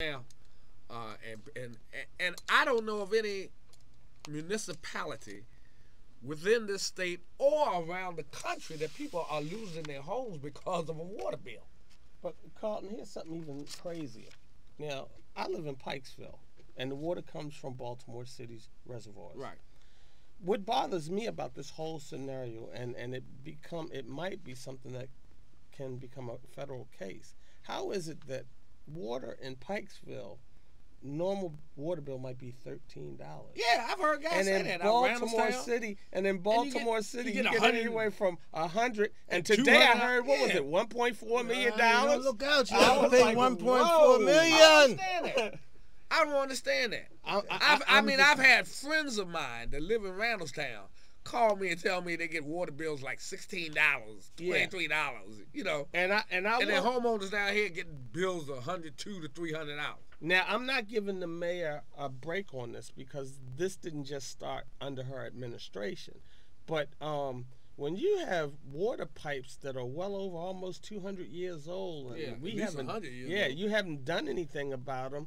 now, and I don't know of any municipality within this state or around the country that people are losing their homes because of a water bill. But Carlton, here's something even crazier. Now, I live in Pikesville, and the water comes from Baltimore City's reservoirs. Right. What bothers me about this whole scenario, and it might be something that can become a federal case. How is it that water in Pikesville, normal water bill might be $13? Yeah, I've heard guys say that. And in Baltimore City, you get anywhere from $100. And today I heard, what was it, $1.4 million? Look out, you have to pay $1.4 million. I don't understand that. I've had friends of mine that live in Randallstown call me and tell me they get water bills like $16, $23, you know. And then homeowners down here getting bills of $102 to $300. Now, I'm not giving the mayor a break on this because this didn't just start under her administration. But when you have water pipes that are well over almost 200 years old, and you haven't done anything about them,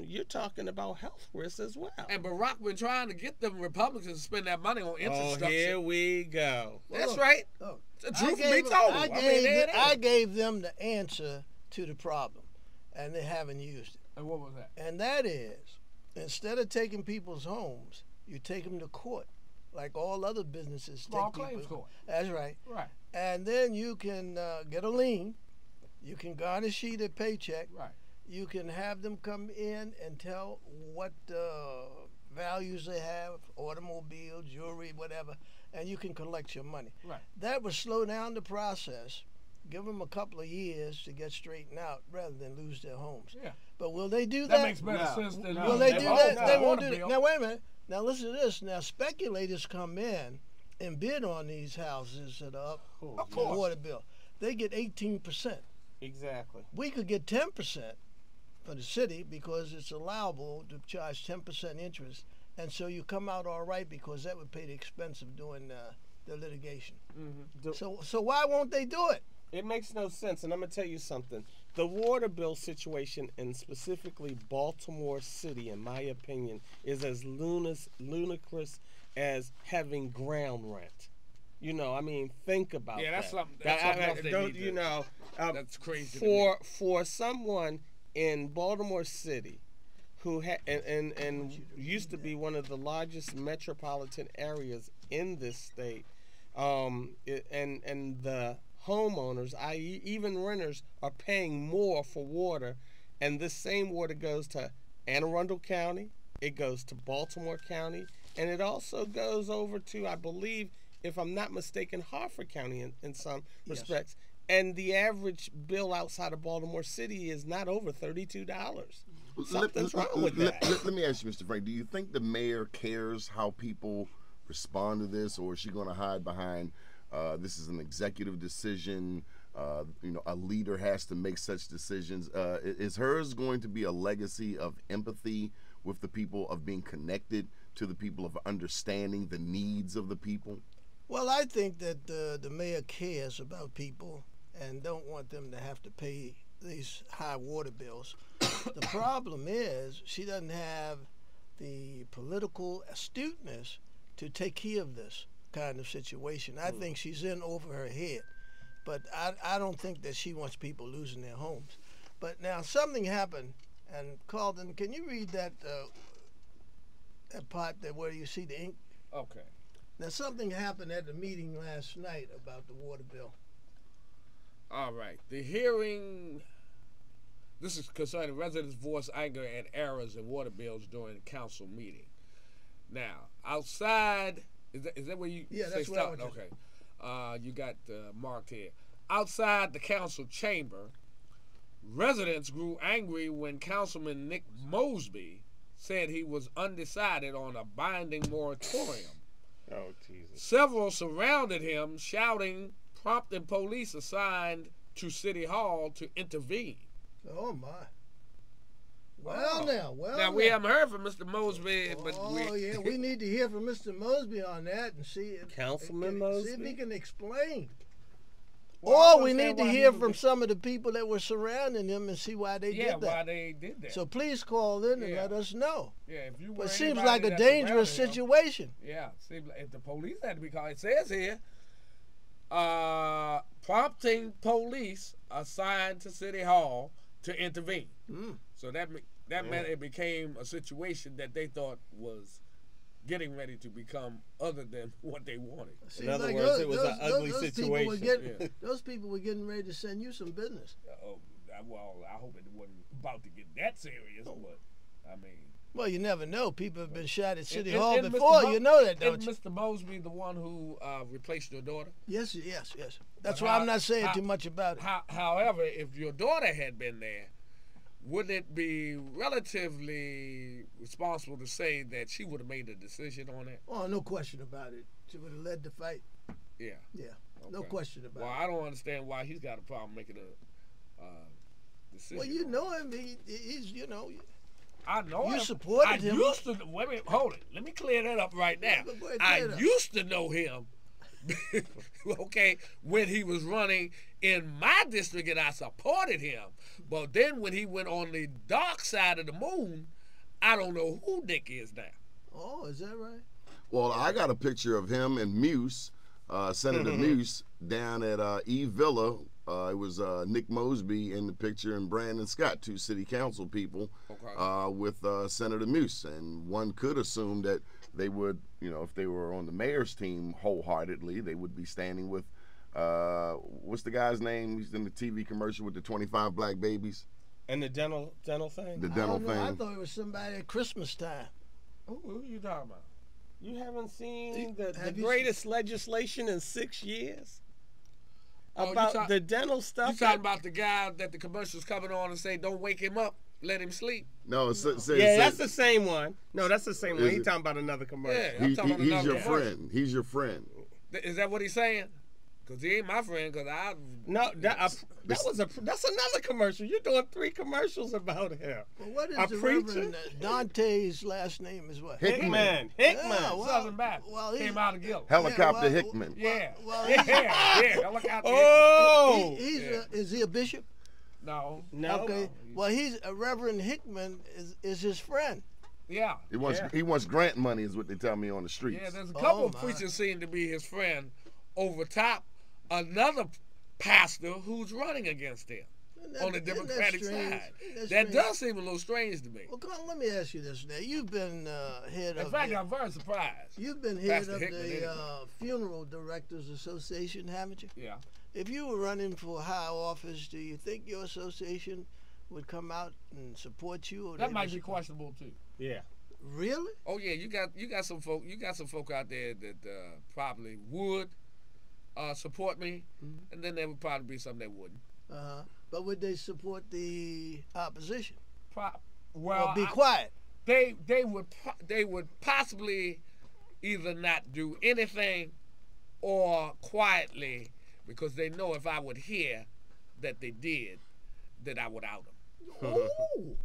you're talking about health risks as well. And Barack been trying to get them Republicans to spend that money on infrastructure. Oh, here we go. That's right. The truth be told. I gave them the answer to the problem, and they haven't used it. And what was that? And that is, instead of taking people's homes, you take them to court, like all other businesses. Small claims court. That's right. Right. And then you can get a lien. You can garnish their paycheck. Right. You can have them come in and tell what values they have, automobiles, jewelry, whatever, and you can collect your money. Right. That would slow down the process, give them a couple of years to get straightened out rather than lose their homes. Yeah. But will they do that? That makes better sense than will they do that? They won't do that. Now, wait a minute. Now, listen to this. Now, speculators come in and bid on these houses that are up for the water bill. They get 18%. Exactly. We could get 10% for the city because it's allowable to charge 10% interest. And so you come out all right because that would pay the expense of doing the litigation. Mm-hmm. So why won't they do it? It makes no sense, and I'm going to tell you something. The water bill situation, and specifically Baltimore City, in my opinion, is as ludicrous as having ground rent. You know, I mean, think about that. Yeah, that's something else they need to, that's crazy. For someone in Baltimore City who and used to be one of the largest metropolitan areas in this state, and the homeowners, i.e. even renters, are paying more for water, and this same water goes to Anne Arundel County, it goes to Baltimore County, and it also goes over to, I believe, if I'm not mistaken, Harford County in some respects. And the average bill outside of Baltimore City is not over $32. Something's wrong with that. Let me ask you, Mr. Frank, do you think the mayor cares how people respond to this, or is she going to hide behind this is an executive decision, a leader has to make such decisions? Is hers going to be a legacy of empathy with the people, of being connected to the people, of understanding the needs of the people? Well, I think that the mayor cares about people and don't want them to have to pay these high water bills. The problem is she doesn't have the political astuteness to take care of this kind of situation. I think she's in over her head, but I don't think that she wants people losing their homes. But now something happened, and Carlton, can you read that part there where you see the ink? Okay. Now something happened at the meeting last night about the water bill. All right. The hearing, this is concerning residents' voice anger and errors in water bills during the council meeting. Now, outside, is that where you that's say what start? Okay. You got marked here. Outside the council chamber, residents grew angry when Councilman Nick Mosby said he was undecided on a binding moratorium. Oh, Jesus. Several surrounded him, shouting, prompting police assigned to City Hall to intervene. Oh, my. Well, now we haven't heard from Mr. Mosby, but we need to hear from Mr. Mosby on that and see if Councilman Mosby, see if he can explain. Or we need to hear from some of the people that were surrounding him and see why they did that. why they did that. So please call in and let us know. Yeah, if you were. But it seems like a dangerous him, situation. Yeah, seems like if the police had to be called. It says here, prompting police assigned to City Hall to intervene. So that meant it became a situation that they thought was getting ready to become other than what they wanted. In other words, it was an ugly situation. Those people were getting ready to send you some business. Well, I hope it wasn't about to get that serious, but I mean. Well, you never know. People have been shot at City Hall before. You know that, don't you? Is Mr. Mosby the one who replaced your daughter? Yes. That's why I'm not saying too much about it. However, if your daughter had been there, wouldn't it be relatively responsible to say that she would have made a decision on it? Oh, no question about it. She would have led the fight. Yeah. Yeah. Okay. No question about it. Well, I don't understand why he's got a problem making a decision. Well, you know him. He's, you know. I know you him. supported him. Used to. Wait a minute. Hold it. Let me clear that up right now. I used to know him. Okay, when he was running in my district and I supported him. But then when he went on the dark side of the moon, I don't know who Nick is now. Oh, is that right? Well, I got a picture of him and Muse, Senator Muse, down at E Villa. It was Nick Mosby in the picture and Brandon Scott, two city council people, with Senator Muse. And one could assume that they would, you know, if they were on the mayor's team wholeheartedly, they would be standing with, what's the guy's name? He's in the TV commercial with the 25 black babies. And the dental thing? The dental thing. I thought it was somebody at Christmas time. Who are you talking about? You haven't seen the greatest legislation in 6 years? About the dental stuff? You talking about the guy that the commercial's coming on and say, don't wake him up, let him sleep? No, that's the same one. No, that's the same one. He's talking about another commercial. Yeah, I'm talking about he's another your commercial. friend. He's your friend. Is that what he's saying? Because he ain't my friend, because I... No, that's another commercial. You're doing 3 commercials about him. Well, what is the Reverend Dante's last name is what? Hickman. Yeah, Southern Baptist. Well, came out of Gillett. Helicopter Hickman. Yeah. Yeah, Helicopter Oh! Hickman. Is he a bishop? No. Okay. Well, he's a Reverend Hickman is his friend. Yeah. He wants grant money, is what they tell me on the streets. Yeah, there's a couple of preachers seem to be his friend over top another pastor who's running against him on the Democratic side. That does seem a little strange to me. Well, come on, let me ask you this now. You've been head of... In fact, I'm very surprised. You've been head of the Funeral Directors Association, haven't you? Yeah. If you were running for high office, do you think your association would come out and support you? Or that might be questionable too. Yeah. Really? Oh yeah, you got some folk out there that probably would support me, and then there would probably be some that wouldn't. But would they support the opposition? Well, or be quiet? They would possibly either not do anything or quietly, because they know if I would hear that they did, that I would out them. Oh.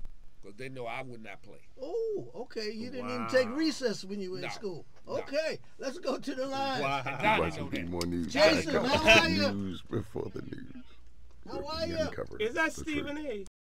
Because they know I would not play. Oh, okay. You didn't even take recess when you were in school. Okay, let's go to the line. Wow. Watching BMORE News. Jason, how are you? News before the news. How are you? Is that Stephen A?